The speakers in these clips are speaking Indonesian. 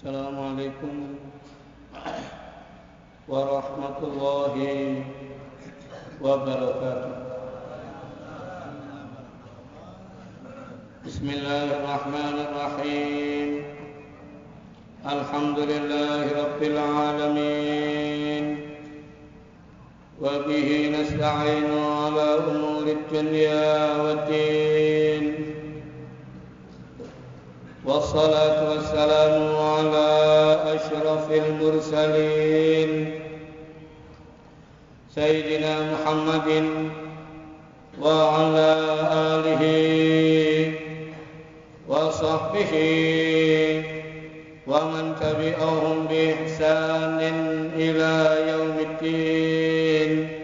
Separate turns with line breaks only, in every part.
Assalamualaikum warahmatullahi wabarakatuh. Bismillahirrahmanirrahim. Alhamdulillahi rabbil alamin. Wa bihi nasta'inu ala umurid dunya waddin. Wassalatu wassalamu ala asyrafil mursalin Sayyidina Muhammadin wa ala alihi wa sahbihi wa man tabi'ahum bi ihsanin ila yaumiddin.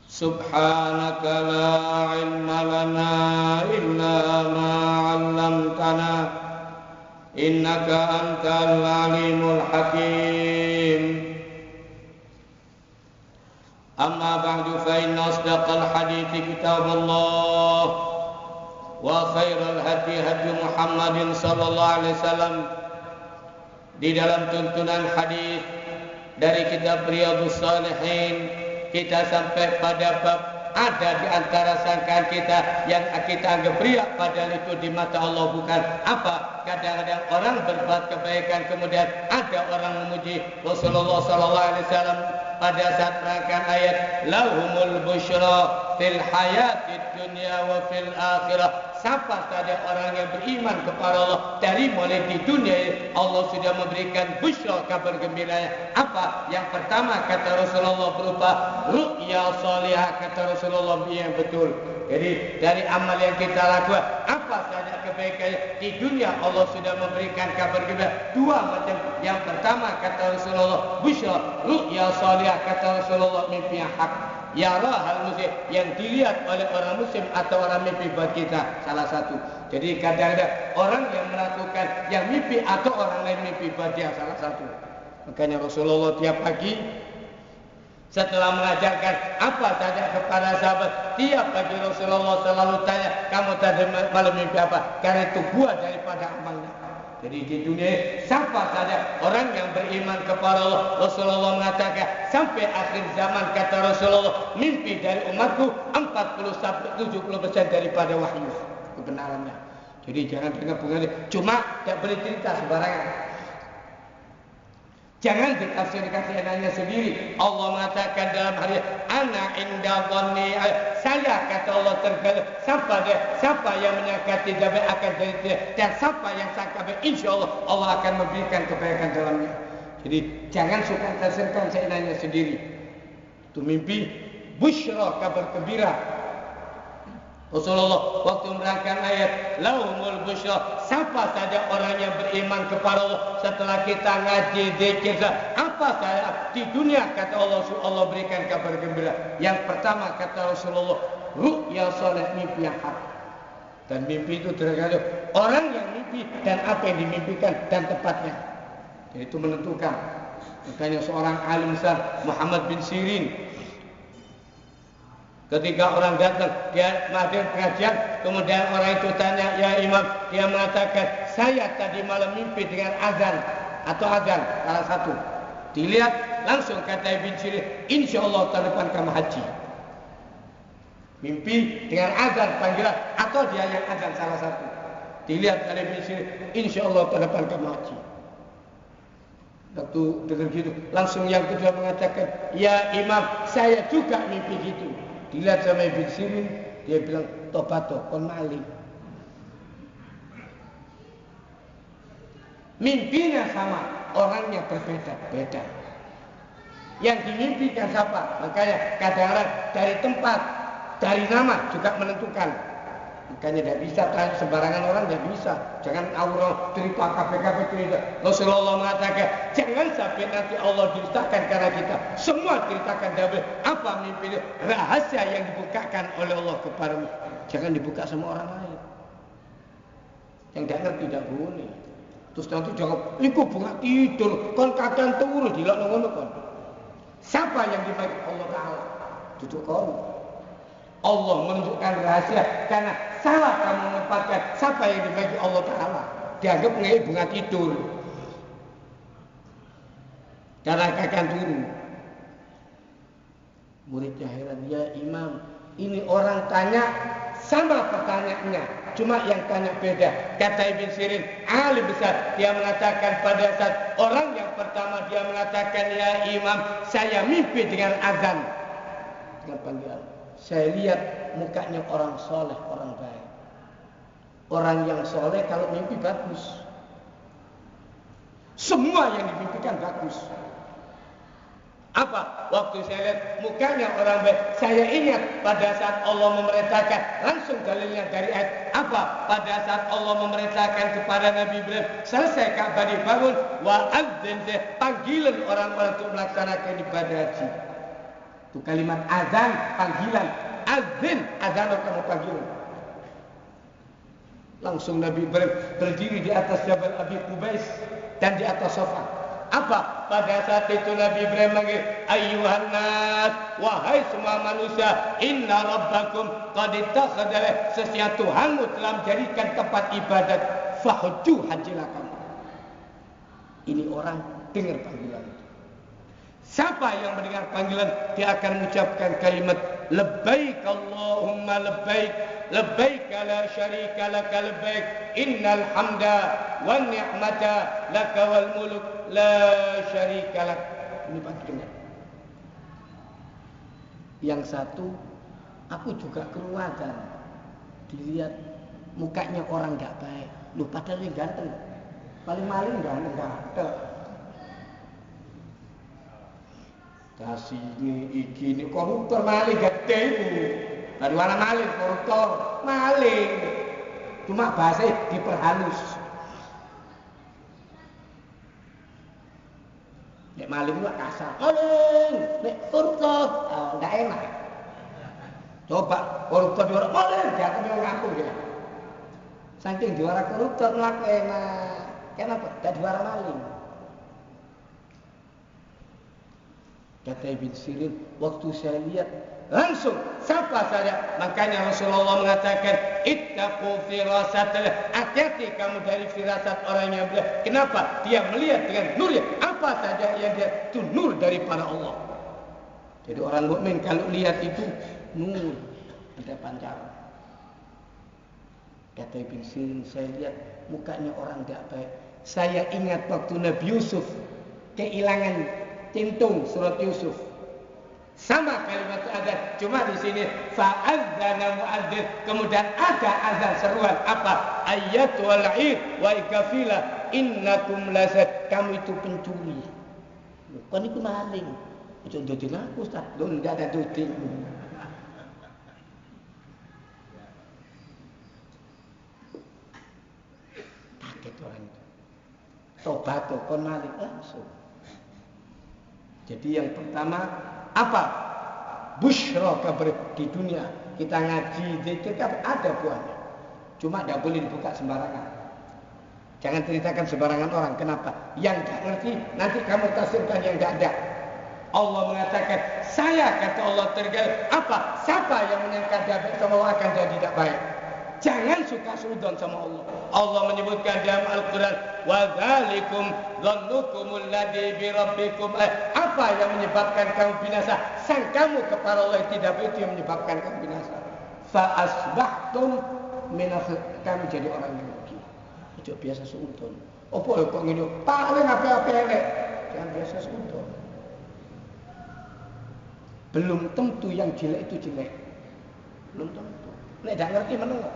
Subhanaka la ilma lana illa ma 'allamtana innaka antal alimul hakim. Amma ba'du fa inna asdaqal hadithi kitabullah wa khairal hadi hadi Muhammadin sallallahu alaihi wasallam. Di dalam tuntunan hadis dari kitab Riyadhus Shalihin kita sampai pada bab ada di antara sangkaan kita yang kita anggap riya, padahal itu di mata Allah bukan apa. Kadang-kadang orang berbuat kebaikan kemudian ada orang memuji Rasulullah sallallahu alaihi wasallam pada saat merangkan ayat lahumul busyra fil hayatid dunya wa fil akhirah. Siapa saja orang yang beriman kepada Allah dari mulai di dunia Allah sudah memberikan busyra, kabar gembiranya. Apa? Yang pertama kata Rasulullah berupa ru'ya salihah, kata Rasulullah yang betul. Jadi dari amal yang kita lakukan apa saja kebaikannya di dunia Allah sudah memberikan kabar gembira dua macam. Yang pertama kata Rasulullah busyra ru'ya salihah, kata Rasulullah mimpi yang hak. Ya rahal muslim yang dilihat oleh orang muslim atau orang mimpi buat kita salah satu. Jadi kadang-kadang orang yang melakukan yang mimpi atau orang lain mimpi buat dia salah satu. Makanya Rasulullah tiap pagi setelah mengajarkan apa saja kepada sahabat, tiap pagi Rasulullah selalu tanya, kamu tadi malam mimpi apa? Karena itu buah daripada amalnya. Jadi di dunia siapa saja orang yang beriman kepada Allah, Rasulullah mengatakan sampai akhir zaman kata Rasulullah mimpi dari umatku 40-70% daripada wahyu kebenarannya. Jadi jangan dengar pengaruh, cuma tidak boleh cerita sembarangan. Jangan ditafsirkan seenaknya sendiri. Allah mengatakan dalam hadis, ana inda dhanni, saya kata Allah tergantung siapa yang menyangka tidak baik akan jadi tidak, dan siapa yang sangka baik insyaallah Allah akan memberikan kebaikan dalamnya. Jadi jangan suka tafsirkan seenaknya sendiri. Itu mimpi busyra, kabar gembira. Rasulullah waktu menerangkan ayat lahumul busyra, siapa saja orang yang beriman kepada Allah setelah kita ngaji zikir apa saja di dunia kata Allah berikan kabar gembira. Yang pertama kata Rasulullah ru'ya salih, mimpi yang hak. Dan mimpi itu tergantung orang yang mimpi dan apa yang dimimpikan dan tepatnya. Jadi itu menentukan. Makanya seorang alim besar Muhammad bin Sirin, ketika orang datang, dia hadir pengajian, kemudian orang itu tanya, ya imam, dia mengatakan, saya tadi malam mimpi dengan azan atau azan, salah satu. Dilihat, langsung kata Ibn Sirin, insya Allah tahun depan kamu haji. Mimpi dengan azan panggilan, atau dia yang azan salah satu. Dilihat oleh Ibn Sirin, insya Allah tahun depan kamu haji. Waktu dengar gitu, langsung yang kedua mengatakan, ya imam, saya juga mimpi gitu. Dilihat sama Ibn Sirin, dia bilang tobato kon maling. Mimpinya sama, orangnya berbeda-beda. Yang dimimpikan siapa? Makanya kadang-kadang dari tempat, dari nama juga menentukan. Makanya tidak bisa tanya sembarangan orang, tidak bisa. Jangan aurang cerita KPKP cerita. Rasulullah mengatakan, jangan sampai nanti Allah diceritakan karena kita. Semua ceritakan dari apa mimpi itu. Rahasia yang dibukakan oleh Allah kepadamu. Jangan dibuka sama orang lain. Yang tidak ngerti tidak boleh. Terus nanti jangan, iku bunga tidur, kon kadang turu dilok ngono kon. Siapa yang dibagi Allah Ta'ala? Duduk kon. Allah menunjukkan rahasia karena salah kamu menempatkan siapa yang dibagi Allah Ta'ala. dianggap ngei bunga tidur. Karena akan turu. Muridnya heran, ya Imam, ini orang tanya sama pertanyaannya, cuma yang tanya beda. Kata Ibn Sirin, alim besar, dia mengatakan pada saat orang yang pertama dia mengatakan, ya Imam, saya mimpi dengan azan, dengan panggilan. Saya lihat mukanya orang soleh, orang baik. Orang yang soleh kalau mimpi bagus. Semua yang dimimpikan bagus. Apa? Waktu saya lihat mukanya orang baik, saya ingat pada saat Allah memerintahkan, langsung dalilnya dari ayat. Apa? Pada saat Allah memerintahkan kepada Nabi Ibrahim, selesai Ka'bah dibangun, wa'adzin, panggilan orang-orang untuk melaksanakan ibadah haji. Itu kalimat azan, panggilan. Azin, azan kamu panggilan. Langsung Nabi Ibrahim berdiri di atas Jabal Abi Qubais dan di atas sofa. Apa? Pada saat itu Nabi Ibrahim manggil, ayyuhan nas, wahai semua manusia, inna rabbakum qad ittakhadha, sesungguhnya Tuhanmu telah menjadikan tempat ibadat, fahujju, hajilah kamu. Ini orang dengar panggilan itu. Siapa yang mendengar panggilan, dia akan mengucapkan kalimat labbaik Allahumma labbaik, labbaik la syarika laka labbaik, innal hamda wan ni'mata laka wal mulk la syarika lak. Ini panggilan. Yang satu, aku juga keluarkan, dilihat mukanya orang enggak baik. Lu padahal yang ganteng, paling maling ganteng enggak ada. Kasih ini koruptor, maling gede itu. Dari mana maling? Koruptor, maling. Cuma bahasa diperhalus. Nek maling itu kasar. Maling, nek koruptor, enggak enak. Coba koruptor diorang maling, dia akan ngaku dia. Saking juara koruptor ngaku enak. Kenapa? Enggak juara maling. Kata Ibn Sirin, waktu saya lihat langsung sapa saya. Makanya Rasulullah mengatakan, ittaqu firasatal, hati-hati kamu dari firasat orang yang benar. Kenapa? Dia melihat dengan nur, apa saja yang dia itu nur daripada Allah. Jadi orang mukmin kalau lihat itu nur, ada pancaran. Kata Ibn Sirin, saya lihat mukanya orang tidak baik. Saya ingat waktu Nabi Yusuf kehilangan tintung surat Yusuf. Sama kalimat azan, cuma di sini fa'adzana mu'adzin, kemudian ada azan seruan apa? Ayyatul 'ir wa ikafila innakum lasad, kamu itu pencuri. Kan itu maling. Itu dadi laku Ustaz. Lho enggak ada dodi. Kaget orang itu. Tobat kon maling langsung. Jadi yang pertama apa? Busyra kabar di dunia. Kita ngaji zikir kan ada buahnya. Cuma tidak boleh dibuka sembarangan. Jangan ceritakan sembarangan orang. Kenapa? Yang tidak ngerti nanti kamu tafsirkan yang tidak ada. Allah mengatakan, saya kata Allah tergal apa? Siapa yang menyangka dia baik sama Allah akan jadi tidak baik. Jangan suka suudzon sama Allah. Allah menyebutkan dalam Al-Quran, wa dzalikum dhannukumul ladzi bi rabbikum. Apa yang menyebabkan kamu binasa? Sangkamu kepada Allah yang tidak baik itu yang menyebabkan kamu binasa. Fa asbahtum kamu jadi orang yang rugi. Itu biasa suudzon. Opo kok ngene? Paling apa-apa elek. Jangan biasa suudzon. Belum tentu yang jelek itu jelek. Belum tentu. Nek tidak ngerti menengok.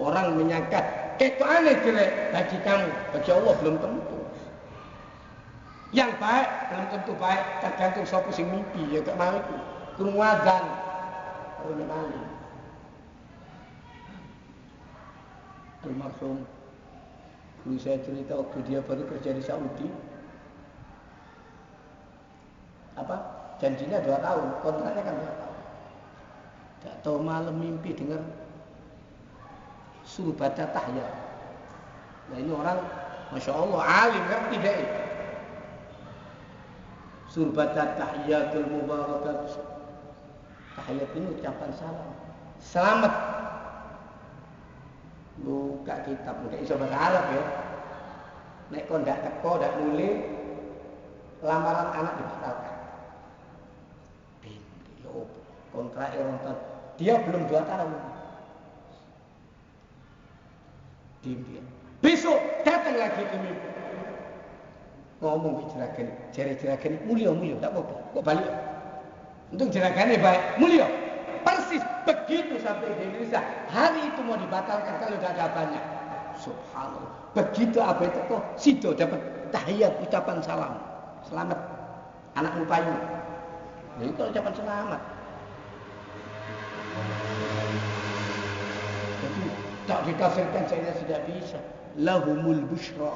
Orang menyangka ketokane jelek bagi kamu, bagi Allah belum tentu. Yang baik belum tentu baik, tergantung sapa sing mimpi ya gak mau iku. Krungu adzan karo mali. Almarhum guru saya cerita waktu dia baru kerja di Saudi. Apa? Janjinya 2 tahun, kontraknya kan 2 tahun. Tak tahu malam mimpi dengar suruh baca tahiyat. Nah ini orang, masya Allah, alim kan tidak itu. Suruh baca tahiyatul mubarakat. Tahiyat ini ucapan salam. Selamat. Buka kitab, nggak iso bahasa Arab ya. Nek kok ndak teko, ndak mulai, lamaran anak dibatalkan. Bingung, kontrak orang tua, dia belum 2 tahun. Dia. Besok datang lagi ke mimpi. Ngomong ke jeragan, jeragan mulia, tak apa-apa. Kok balik? Untuk jeragannya baik, mulia. Persis begitu sampai di Indonesia. Hari itu mau dibatalkan kalau tidak ada banyak. Subhanallah. Begitu apa itu kok sido dapat tahiyat ucapan salam. Selamat anak mupayu. Jadi kalau ucapan selamat. Jadi tak dikafirkan saya tidak bisa. Lahumul busyra.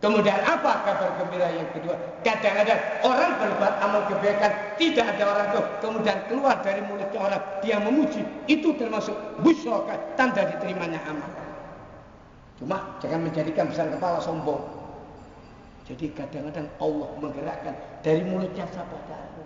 Kemudian apa kabar gembira yang kedua? Kadang-kadang orang berbuat amal kebaikan, tidak ada orang itu kemudian keluar dari mulutnya orang dia memuji, itu termasuk busyra, tanda diterimanya amal. Cuma jangan menjadikan besar kepala sombong. Jadi kadang-kadang Allah menggerakkan dari mulutnya siapa tahu.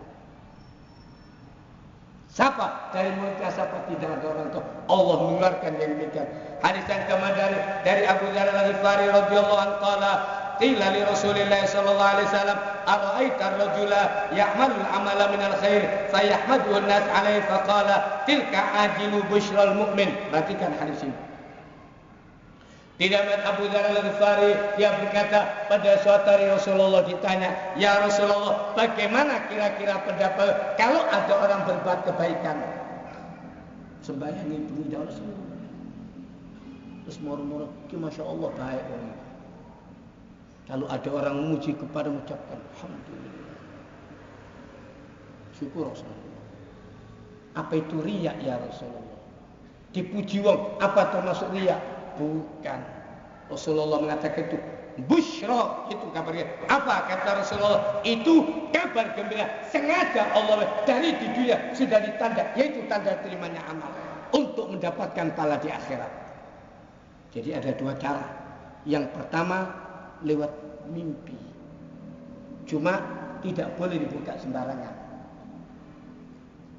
Siapa dari mulutnya siapa tidak ada orang itu. Allah mengeluarkan yang demikian. Hadis yang kemudian dari Abu Dzar Al-Ghifari radhiyallahu anhu qala qila li Rasulillah sallallahu alaihi wasallam ara'aita ar-rajula ya'malu al-amala min al-khair fayahmaduhu an-nas alaihi faqala tilka ajilu busyral mu'min. Perhatikan hadis ini. Tidak melihat Abu Dzar Al-Ghifari, dia berkata pada suatu hari Rasulullah ditanya, ya Rasulullah, bagaimana kira-kira pendapat kalau ada orang berbuat kebaikan? Sembahyang ibu ya Rasulullah. Terus murmur, masya Allah baik orang. Kalau ada orang memuji kepada mengucapkan alhamdulillah. Syukur Rasulullah. Apa itu riya ya Rasulullah? Dipuji wong, apa termasuk riya? Bukan. Rasulullah mengatakan itu busyra, itu kabarnya. Apa kata Rasulullah? Itu kabar gembira. Sengaja Allah dari di dunia sudah ditanda, yaitu tanda terimanya amal untuk mendapatkan pahala di akhirat. Jadi ada 2 cara. Yang pertama lewat mimpi. Cuma tidak boleh dibuka sembarangan.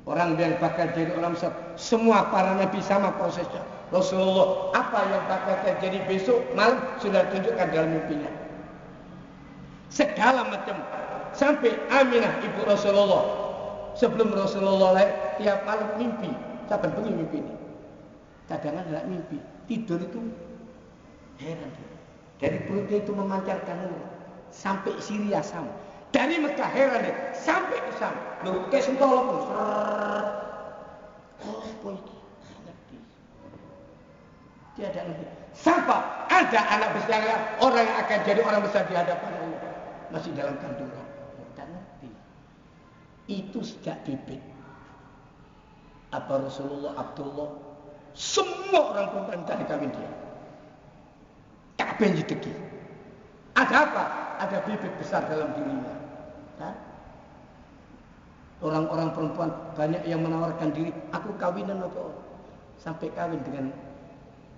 Orang yang bakal jadi orang besar, semua para nabi sama prosesnya. Rasulullah apa yang bakal terjadi besok malam sudah tunjukkan dalam mimpinya. Segala macam. Sampai Aminah ibu Rasulullah, sebelum Rasulullah lahir, tiap malam mimpi. Saban bengi mimpi ini. Kadang-kadang tidak mimpi, tidur itu heran. Dari perutnya itu memancarkan nur sampai Syria sama. Dari Mekah heran deh, sampai ke Sam. Loh, kayak sentolok pun. Oh, boy. Tiada ngerti. Siapa ada anak besar orang yang akan jadi orang besar di hadapan Allah masih dalam kandungan. Tidak ngerti. Itu sejak bibit. Apa Rasulullah, Abdullah, semua orang perempuan tak dikawin dia. Kabeh nyedeki. Ada apa? Ada bibit besar dalam dirinya. Kan? Orang-orang perempuan banyak yang menawarkan diri, aku kawinan apa? Sampai kawin dengan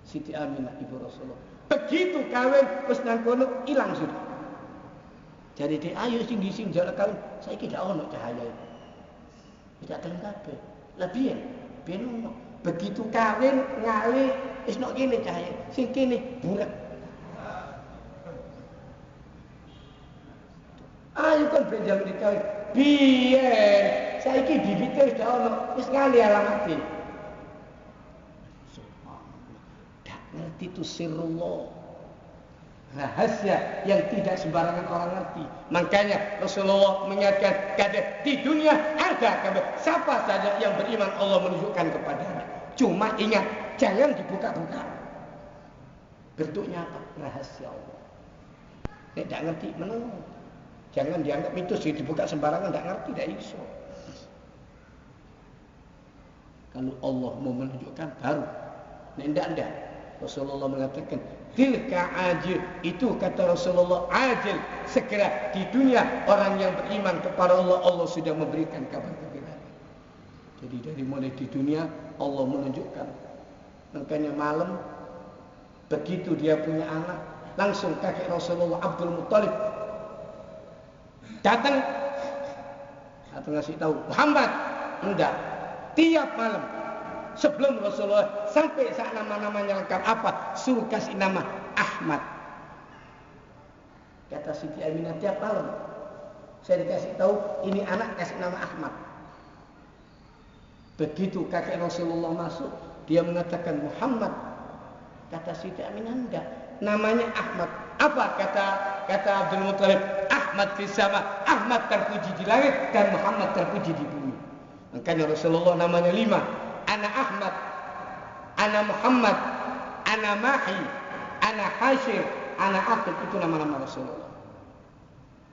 Siti Aminah ibu Rasulullah. Begitu kawin wis nang kono ilang sudah. Jadi dia ayo sing gising jarak kawin, saiki gak ono cahaya itu. Tidak gelem kabeh. Lah piye? Piye ono? Begitu kawin ngali wis nok kene cahaya, sing kene bulet. Ayo kan benjal dikawin. Piye? Saiki bibite wis gak ono, wis ngali alamate. Ngerti itu sirrullah, rahasia yang tidak sembarangan orang ngerti. Makanya Rasulullah mengingatkan di dunia ada kabar siapa saja yang beriman Allah menunjukkan kepadanya. Cuma ingat jangan dibuka-buka. Bentuknya apa? Rahasia Allah. Tidak ngerti menang. Jangan dianggap mitos dibuka sembarangan, tidak ngerti, tidak iso. Kalau Allah mau menunjukkan baru. Tidak. Rasulullah mengatakan tilka ajil, itu kata Rasulullah ajil, segera di dunia orang yang beriman kepada Allah, Allah sudah memberikan kabar gembira. Jadi dari mulai di dunia Allah menunjukkan. Makanya malam begitu dia punya anak, langsung kakek Rasulullah Abdul Muttalib datang atau ngasih tahu Muhammad, enggak, tiap malam
sebelum Rasulullah sampai saat nama-namanya lengkap apa? Suruh kasih nama Ahmad. Kata Siti Aminah tiap malam saya dikasih tahu ini anak kasih nama Ahmad. Begitu kakek Rasulullah masuk, dia mengatakan Muhammad. Kata Siti Aminah enggak, namanya Ahmad. Apa kata Abdul Muthalib? Ahmad fis sama, Ahmad terpuji di langit dan Muhammad terpuji di bumi. Makanya Rasulullah namanya 5. Ana Ahmad, ana Muhammad, ana Mahi, ana Hashir, ana Aqib, itu nama-nama Rasulullah.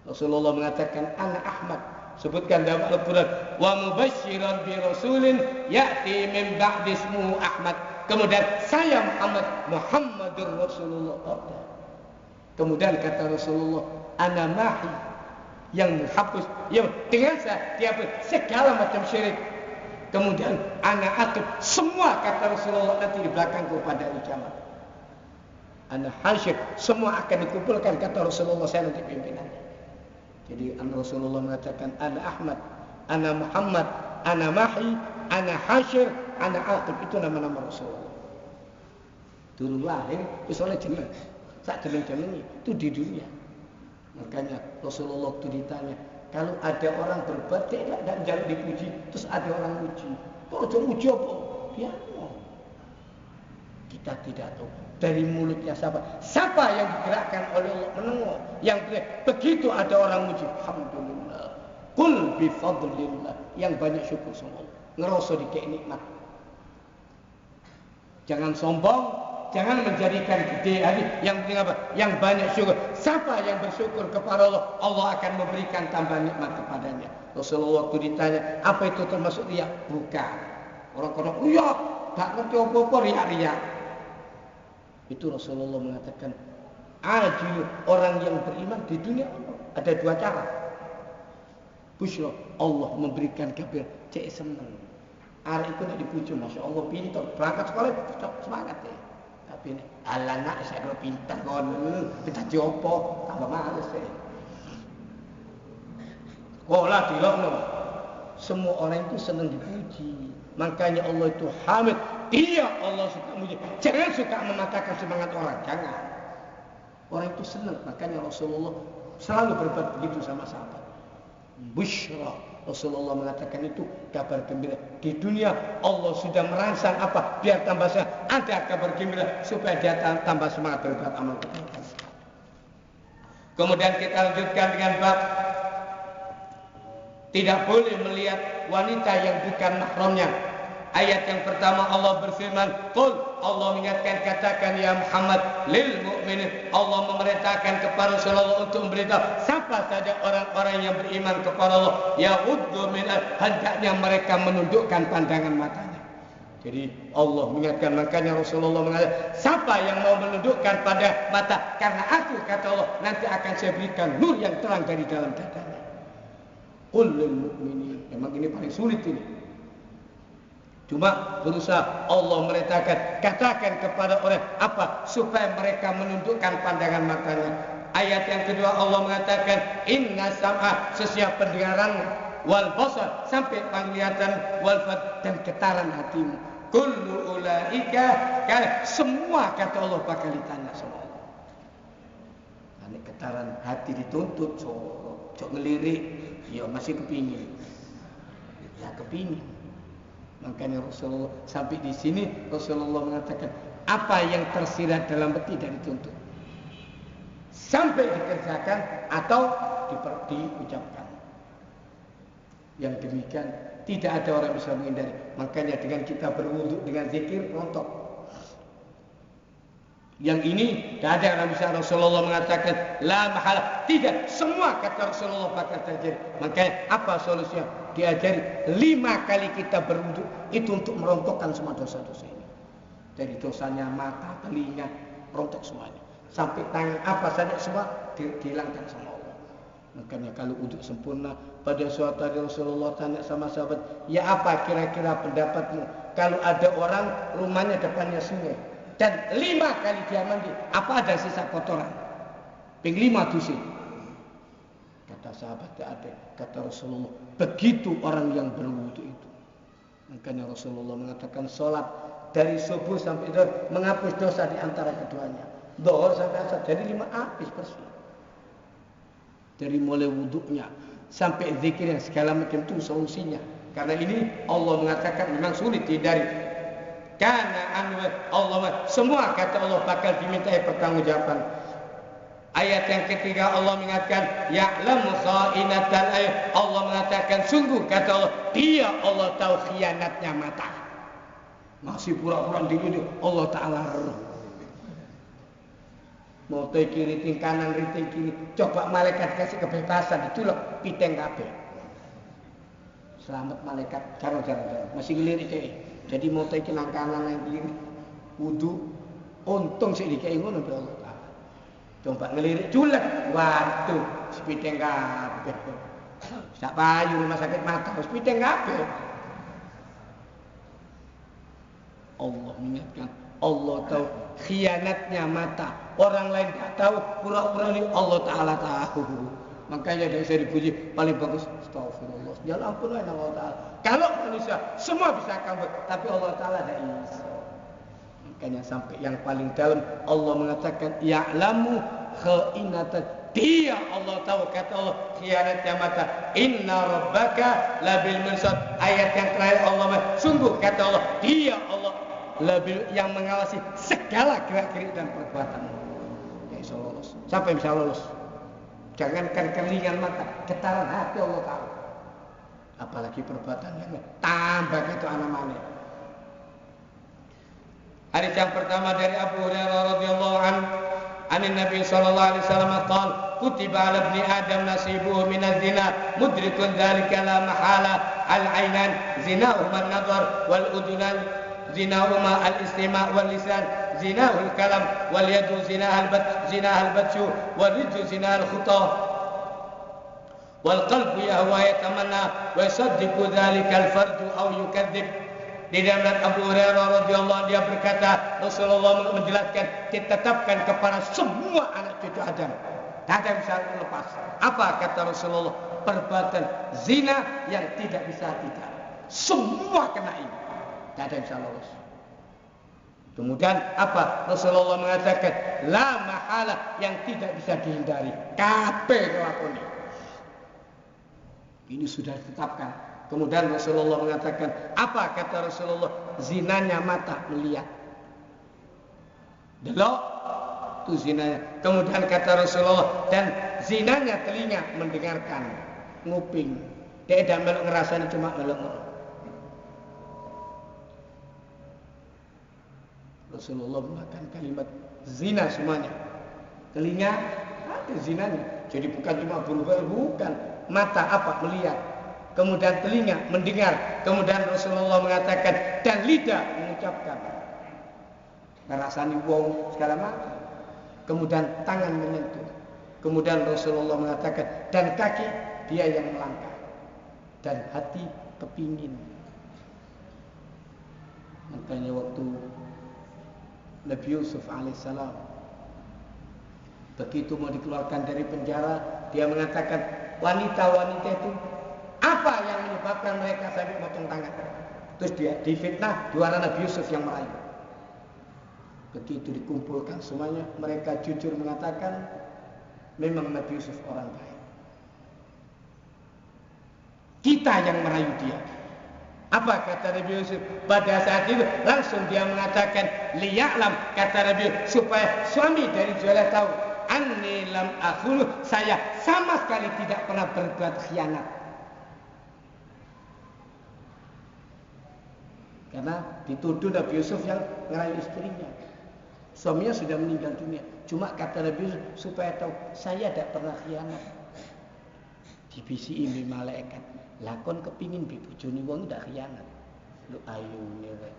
Rasulullah mengatakan ana Ahmad, sebutkan dalam Al-Quran, wa mubasysyiran bi rasulin ya'ti min ba'di ismuhu Ahmad. Kemudian saya Muhammad, Muhammadur Rasulullah. Kemudian kata Rasulullah, ana mahi, yang menghapus, yang dengan saya dihapus segala macam syirik. Kemudian ana aqib, semua kata Rasulullah nanti di belakangku pada hari kiamat. Ana hasyir, semua akan dikumpulkan kata Rasulullah, saya nanti pimpinannya. Jadi Rasulullah mengatakan ana Ahmad, ana Muhammad, ana Mahi, ana Hashir, ana Aqib, itu nama-nama Rasulullah. Dulu lahir wis oleh jeneng. Sak jeneng-jenenge itu di dunia. Makanya Rasulullah itu ditanya, kalau ada orang berbuat tidak jaluk dipuji, terus ada orang muji. Kok aja muji apa? Dia mau. Kita tidak tahu dari mulutnya siapa yang digerakkan oleh Allah menengok, yang begitu ada orang muji, alhamdulillah, qul bi fadlillah, yang banyak syukur sama Allah, ngerasa dikek nikmat. Jangan sombong, jangan menjadikan gede hati. Yang penting apa? Yang banyak syukur. Siapa yang bersyukur kepada Allah, Allah akan memberikan tambah nikmat kepadanya. Rasulullah waktu ditanya, apa itu termasuk riya? Bukan. Orang-orang riya, tak ngerti apa-apa riya-riya. Itu Rasulullah mengatakan, ajil orang yang beriman di dunia ada 2 cara. Busyra, Allah memberikan kabar, cek seneng. Arek itu nak dipuji, masya Allah pintar, berangkat sekolah semangat ya. Tapi ini, ala nak saya kalau pintar kon, pintar jopo, tambah males ya. Sekolah dilokno. Semua orang itu senang dipuji. Makanya Allah itu hamid. Dia Allah suka muji. Jangan suka mematahkan semangat orang. Jangan. Orang itu senang. Makanya Rasulullah selalu berbuat begitu sama sahabat. Busyra. Rasulullah mengatakan itu kabar gembira. Di dunia Allah sudah merangsang apa? Biar tambah semangat. Ada kabar gembira supaya dia tambah semangat berbuat amal kebaikan. Kemudian kita lanjutkan dengan bab tidak boleh melihat wanita yang bukan mahramnya. Ayat yang pertama Allah berfirman, "Qul," Allah mengingatkan, katakan ya Muhammad lil mu'minin. Allah memerintahkan kepada Rasulullah untuk memberitahu siapa saja orang-orang yang beriman kepada Allah, ya'uddu min, hendaknya mereka menundukkan pandangan matanya. Jadi Allah mengingatkan, makanya Rasulullah mengatakan, siapa yang mau menundukkan pada mata, karena aku, kata Allah, nanti akan saya berikan nur yang terang dari dalam dadanya. Qul lil mu'minin. Memang ini paling sulit ini. Cuma berusaha Allah merintahkan, katakan kepada orang apa supaya mereka menundukkan pandangan matanya. Ayat yang kedua Allah mengatakan inna sam'a, sesiap pendengaran, wal basar, sampai penglihatan, wal fad, dan getaran hatimu. Kullu ulaika, semua kata Allah bakal ditanya sama Allah. Ini getaran hati dituntut, cok ngelirik, ya masih kepingin. Ya kepingin. Makanya Rasulullah sampai di sini Rasulullah mengatakan apa yang tersirat dalam hati dan dituntut sampai dikerjakan atau diucapkan. Yang demikian tidak ada orang bisa menghindari. Makanya dengan kita berwudu dengan zikir rontok. Yang ini tidak ada orang bisa. Rasulullah mengatakan la mahala, tidak, semua kata Rasulullah bakal terjadi. Makanya apa solusinya? Diajari 5 kali kita berwudu itu untuk merontokkan semua dosa-dosa ini. Dari dosanya mata, telinga, rontok semuanya. Sampai tangan apa saja semua dihilangkan sama Allah. Makanya kalau wudu sempurna, pada suatu hari Rasulullah tanya sama sahabat, ya apa kira-kira pendapatmu kalau ada orang rumahnya depannya sungai dan 5 kali dia mandi, apa ada sisa kotoran? Ping 5 dusin. Kata sahabat, tidak ada. Kata Rasulullah, begitu orang yang berwudu itu. Makanya Rasulullah mengatakan sholat dari subuh sampai zuhur menghapus dosa di antara keduanya. Zuhur sampai asar jadi 5 habis bersih. Dari mulai wuduknya sampai zikir yang segala macam itu solusinya. Karena ini Allah mengatakan memang sulit dihindari. Karena Allah semua kata Allah bakal dimintai pertanggungjawaban. Ayat yang ketiga Allah mengatakan ya'lamu kha'inatal ayun. Allah mengatakan sungguh kata Allah, dia Allah tahu khianatnya mata. Masih pura-pura diri Allah Ta'ala mau kiri ting kanan riting kiri. Coba malaikat kasih kebebasan ditulak piteng kabeh. Selamat malaikat jangan masih ngelirik jadi mau nang kanan nang kiri wudu untung sik dikei ngono be Allah Ta'ala. Coba ngelirik julek waduh sepiteng kabeh. Sak payu rumah sakit mata sepiteng kabeh. Allah mengingatkan, Allah tahu khianatnya mata. Orang lain tak tahu, pura-pura ini Allah Ta'ala tahu. Makanya dari saya dipuji paling bagus astagfirullah. Ya ampun Allah Ta'ala. Kalau manusia semua bisa kamu, tapi Allah Ta'ala tidak bisa. Makanya sampai yang paling dalam Allah mengatakan ya'lamu kha'inata. Dia Allah tahu kata Allah khianatnya mata. Inna rabbaka labil mirsad. Ayat yang terakhir Allah sungguh kata Allah dia Allah lebih yang mengawasi segala gerak-gerik dan perbuatan. Ya insya Allah lolos. Siapa yang bisa lolos? Jangankan kelingan mata, getaran hati Allah tahu. Apalagi perbuatan yang tambah itu anak mana. Hadis yang pertama dari Abu Hurairah radhiyallahu anhu, anin Nabi sallallahu alaihi wasallam qala, kutiba 'ala ibni Adam nasibuhu min az-zina, mudrikun dzalika la mahala, al-'ainan zinahuma an-nazar wal udunan zinahuma al-istima' wal lisan zinahul kalam wal yadu zinahal batshu wal rijlu zinahal khuta wal qalbu yahwa yatamanna wa yusaddiqu dhalika al-farju aw yukadzib. Di dalam Abu Hurairah radhiyallahu anhu dia berkata, Rasulullah menjelaskan ditetapkan kepada semua anak cucu Adam. Tak ada yang bisa lepas. Apa kata Rasulullah? Perbuatan zina yang tidak bisa tidak. Semua kena ini. Tak ada yang bisa lolos. Kemudian apa? Rasulullah mengatakan la mahala yang tidak bisa dihindari. Kabeh kelakoni. Ini sudah ditetapkan. Kemudian Rasulullah mengatakan apa kata Rasulullah? Zinanya mata melihat. Delok itu zinanya. Kemudian kata Rasulullah dan zinanya telinga mendengarkan, nguping. Dia tidak melok ngerasani cuma melok. Rasulullah mengatakan kalimat zina semuanya. Telinga ada zinanya. Jadi bukan cuma berubah, bukan. Mata apa? Melihat. Kemudian telinga mendengar. Kemudian Rasulullah mengatakan dan lidah mengucapkan. Ngerasani wong segala macam. Kemudian tangan menyentuh. Kemudian Rasulullah mengatakan dan kaki dia yang melangkah. Dan hati kepingin. Makanya waktu Nabi Yusuf alaihissalam begitu mau dikeluarkan dari penjara, dia mengatakan wanita-wanita itu apa yang menyebabkan mereka sampai potong tangan. Terus dia difitnah, juara Nabi Yusuf yang merayu. Begitu dikumpulkan semuanya, mereka jujur mengatakan memang Nabi Yusuf orang baik. Kita yang merayu dia. Apa kata Nabi Yusuf? Pada saat itu langsung dia mengatakan liya'lam, kata Nabi Yusuf, supaya suami dari Zuhaila tahu anni lam akhulu, saya sama sekali tidak pernah berbuat khianat. Karena dituduh Nabi Yusuf yang ngerayu istrinya. Suaminya sudah meninggal dunia. Cuma kata Nabi Yusuf supaya tahu saya tidak pernah khianat. Dibisiin di malaikat. Lakon kepingin bojone wong ndak khianat. Lu ayune wae.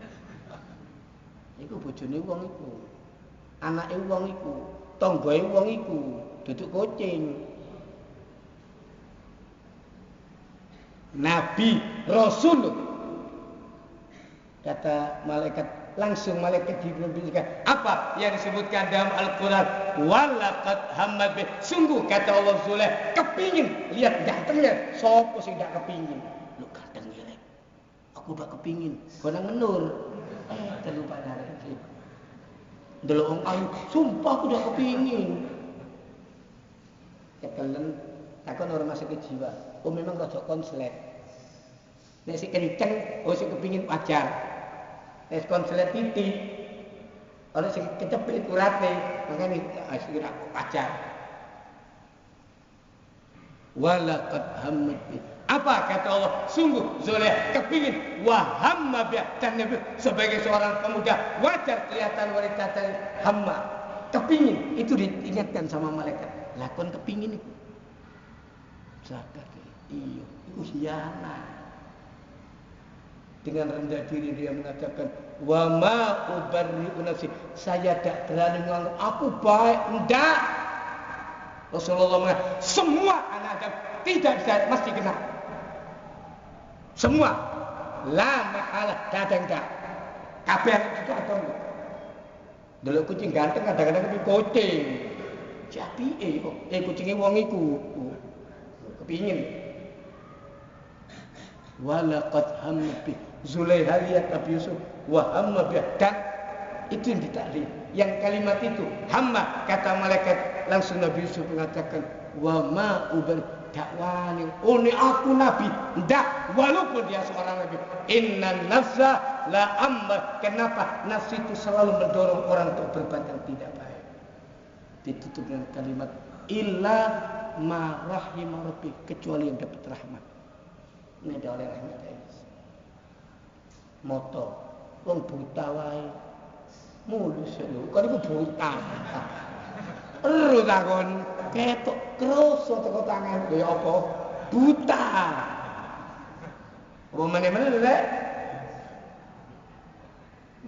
Iku bojone wong iku. Anake wong iku, tanggae wong iku, duduk kucing. Nabi Rasul. Kata malaikat, langsung malaikat diberitakan apa yang disebutkan dalam Al-Quran. Walaqad hamma bih, sungguh kata Allah kepingin lihat gantengnya. Sopo sing gak kepingin? Lu ganteng jelek. Aku aku udah kepingin, kau nang menur, terlupa dari itu. Delok wong ayu, sumpah aku udah kepingin. Kekelen, takon orang masuk ke jiwa. Oh memang rada konslet. Nek sik kenceng, oh sik kepingin pacar. Nek konslet titik, orang sik kecepit urate, makane asik aku pacar. Walaqad hammat. Apa kata Allah? Sungguh Zulekha kepingin wahamma biha, dan Nabi sebagai seorang pemuda wajar kelihatan wanita dan hamma. Kepingin itu diingatkan sama malaikat. Lakon kepingin itu. Sadar iya, itu hianat. Dengan rendah diri dia mengatakan, wa ma ubarri'u nafsi. Saya tidak berani menganggap aku baik. Tidak. Rasulullah mengatakan, semua anak Adam tidak bisa mesti kena. Semua. La mahalah, dadang dak. Kabeh itu atau enggak. Delok kucing ganteng kadang-kadang kepi kucing. Jadi kucingnya wong iku. Kepingin. Walaqad hamma bi. Zulekha lihat Nabi Yusuf wa hamma bi. Dan itu yang ditaklif. Yang kalimat itu hamma, kata malaikat, langsung Nabi Yusuf mengatakan wa ma ubar dakwani. Oh ini aku nabi. Ndak, walaupun dia seorang nabi. Innan nafsa la amma. Kenapa? Nafsu itu selalu mendorong orang untuk berbuat yang tidak baik. Ditutup dengan kalimat illa ma rahima rabbi, kecuali yang dapat rahmat. Ini ada oleh rahmat Allah. Moto wong buta wae mulus lho, kan iku buta. Ero takon ketok kroso teko tangan kaya apa? Buta. Apa meneh-meneh lek?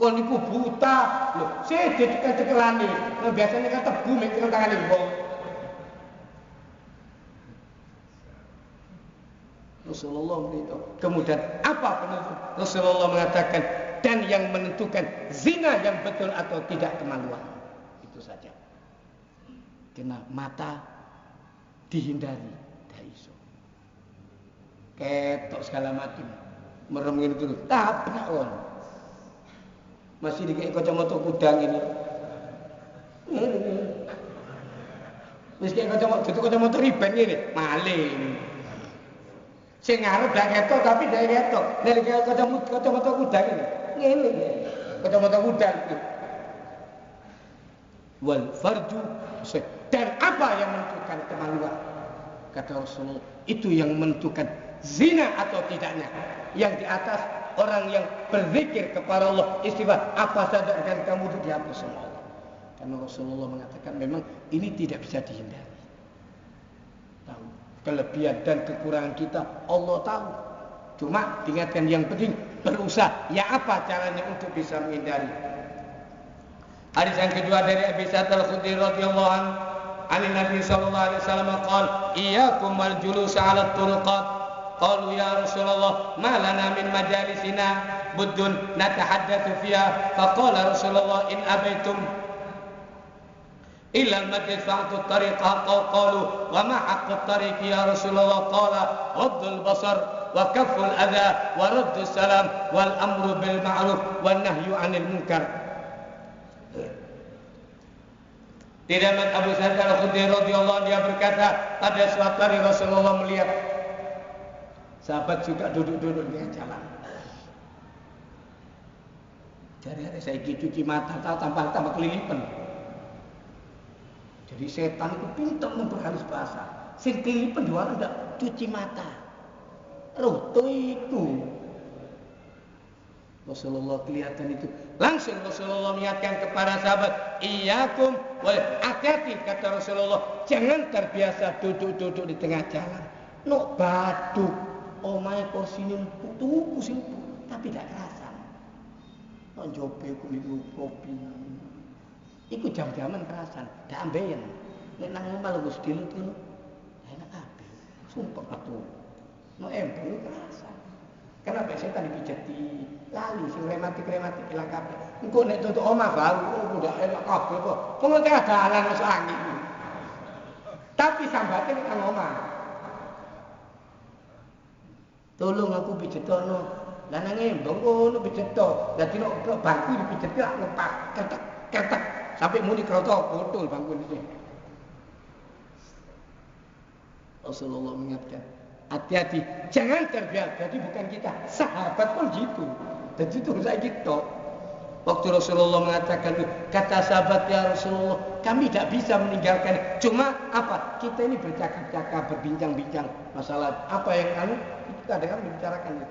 Wong iku buta. Lho, sik ditekel-tekelane. Biasane kan tebu mek tangane wong. Rasulullah begitu. Kemudian apa penutup? Rasulullah mengatakan, dan yang menentukan zina yang betul atau tidak kemaluan. Itu saja. Kena mata dihindari, tidak iso. Ketok segala macam. Merem ngene itu, tabrak on. Masih dikek kacamata kudang ini. Wis kek kacamata riben ngene, maling. Sing ngarep dak ketok tapi dak ketok. Nek kacamata kudang ini. Ngene. Kacamata kudang itu. Wal farju, dan apa yang menentukan kemaluan? Kata Rasulullah, itu yang menentukan zina atau tidaknya. Yang di atas orang yang berzikir kepada Allah, istighfar, apa saja akan kamu dihapus sama Allah. Karena Rasulullah mengatakan memang ini tidak bisa dihindari. Tahu kelebihan dan kekurangan kita, Allah tahu. Cuma diingatkan yang penting berusaha. Ya apa caranya untuk bisa menghindari? Hadis yang kedua dari Abi Sa'id Al-Khudri radhiyallahu anhu, an Nabi sallallahu alaihi wasallam qala, "Iyyakum wal julus 'ala at-turuqat." Qalu ya Rasulullah, "Ma lana min majalisina buddun natahaddatsu fiha." Faqala Rasulullah, "In abaitum illa al-majlis fa'tu at-tariqa." Qalu, "Wa ma haqqu at-tariq ya Rasulullah?" Qala, "Ghaddul basar wa kafful adha wa raddus salam wal amru bil ma'ruf wan nahyu 'anil munkar." Di dalam Abu Sa'id Al-Khudri radhiyallahu anhu dia berkata, pada suatu hari Rasulullah melihat sahabat juga duduk-duduk di jalan. Dari hari saya cuci mata tambah kelilipan. Jadi setan itu pintar memperhalus bahasa. Sing kelilipan dua orang tidak cuci mata. Roto itu. Rasulullah kelihatan itu. Langsung Rasulullah mengingatkan kepada sahabat, "Iyyakum wal hati-hati," kata Rasulullah, "jangan terbiasa duduk-duduk di tengah jalan. Nok baduk, omahe kursi tuku sing tapi tidak kerasan. Nok jope kulit kopi. Iku jam-jaman kerasan, dak ambeien. Nek nang omah lho Gusti itu enak kabeh. Sumpah atuh. Nok embung kerasan. Kenapa setan dipijati lali sing rematik ilang kabeh. Engko nek tutuk omah baru udah enak kabeh kok. Wong tengah dalan masuk angin. Tapi sambate nang omah. Tolong aku pijetono Lanang embong ngono pijet to. Dadi nek bangku dipijet lak lepas ketek sampai muni kroto kotul bangku iki. Rasulullah mengingatkan, hati-hati, jangan terbiar. Jadi bukan kita, sahabat pun gitu. Jadi itu saya gitu. Waktu Rasulullah mengatakan, kata sahabat, ya Rasulullah, kami tidak bisa meninggalkan. Cuma apa? Kita ini bercakap-cakap, berbincang-bincang masalah apa yang kita kadang membicarakan itu.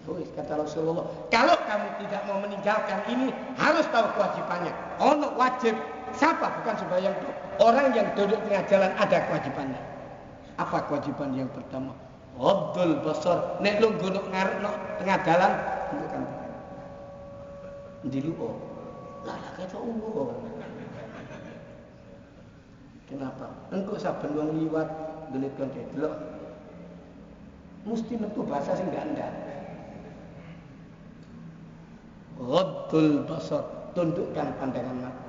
Terus kata Rasulullah, kalau kamu tidak mau meninggalkan ini, harus tahu kewajibannya. Ono wajib. Siapa? Bukan sembahyang. Orang yang duduk tengah jalan ada kewajibannya. Apa kewajiban yang pertama? Ghaddul basar. Nek lu gunuk ngarep tengah dalan, tunjukkan. Diluo. Lah kata umur. Kenapa? Engko saben wong liwat delik kon delok. Mesti metu bahasa sing gak ndak. Ghaddul basar, tundukkan pandangan mata.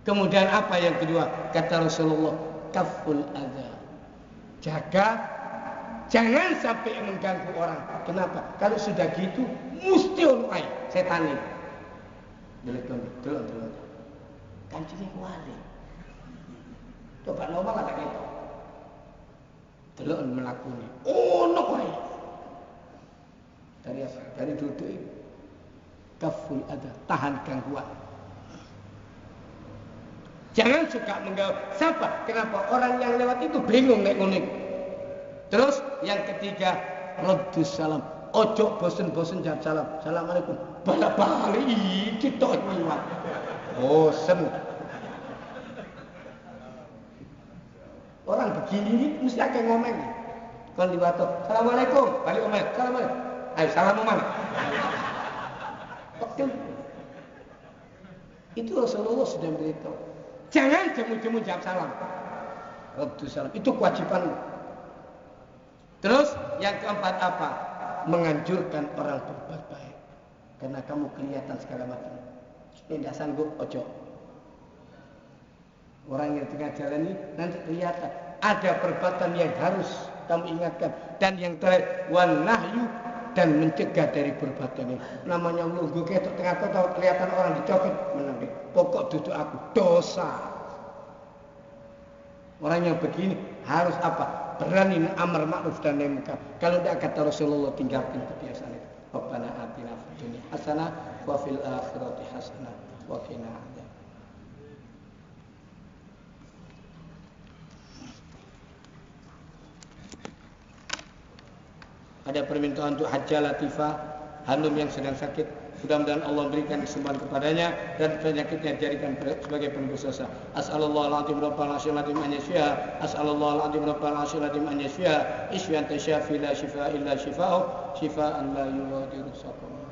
Kemudian apa yang kedua? Kata Rasulullah, kaful adza. Jaga jangan sampai mengganggu orang. Kenapa? Kalau sudah gitu mesti ono ae setan iki. Delok. Kancine kuwale. Coba normal lah gitu. Delok melakoni. Ono ae. Dari duduk itu. Kaful adza, tahan gangguan. Jangan suka mengganggu. Siapa? Kenapa? Orang yang lewat itu bingung nek ngono. Terus yang ketiga, raddus salam. Ojo bosen-bosen jawab salam. Assalamualaikum. Balik-balik iki tok liwat. Bosen. Orang begini ini mesti akeh ngomong. Kon liwat tok. Assalamualaikum. Balik omah. Assalamualaikum. Ayo salam omah. Betul. Itu Rasulullah sudah beritahu. Jangan jemu-jemu jawab salam. Raddus salam. Itu kewajiban. Terus yang keempat apa? Menganjurkan orang berbuat baik. Karena kamu kelihatan segala macam. Ini tidak sanggup, ojo. Orang yang tengah jalan ini nanti kelihatan. Ada perbuatan yang harus kamu ingatkan. Dan yang terakhir, wan nahyu, dan mencegah dari perbuatan ini. Namanya lungguh ketok tengah-tengah kelihatan orang dicopet, menang deh. Pokok duduk aku dosa. Orang yang begini harus apa? Berani amar ma'ruf dan nahi munkar. Kalau tidak kata Rasulullah tinggalkan kebiasaan itu. Rabbana atina fid dunya hasanah wa fil akhirati hasanah wa qina adzab. Ada permintaan untuk Hajjah Latifah, Hanum yang sedang sakit. Mudah-mudahan Allah berikan kesembuhan kepadanya dan penyakitnya jadikan sebagai penebus dosa. As'alallahul azim rabbal arsyil azim an yashfiha. As'alallahul azim rabbal arsyil azim an yashfiha. Ishfi anta syafi la shifaa illa shifaa'u, shifaa'an la yughadiru saqama.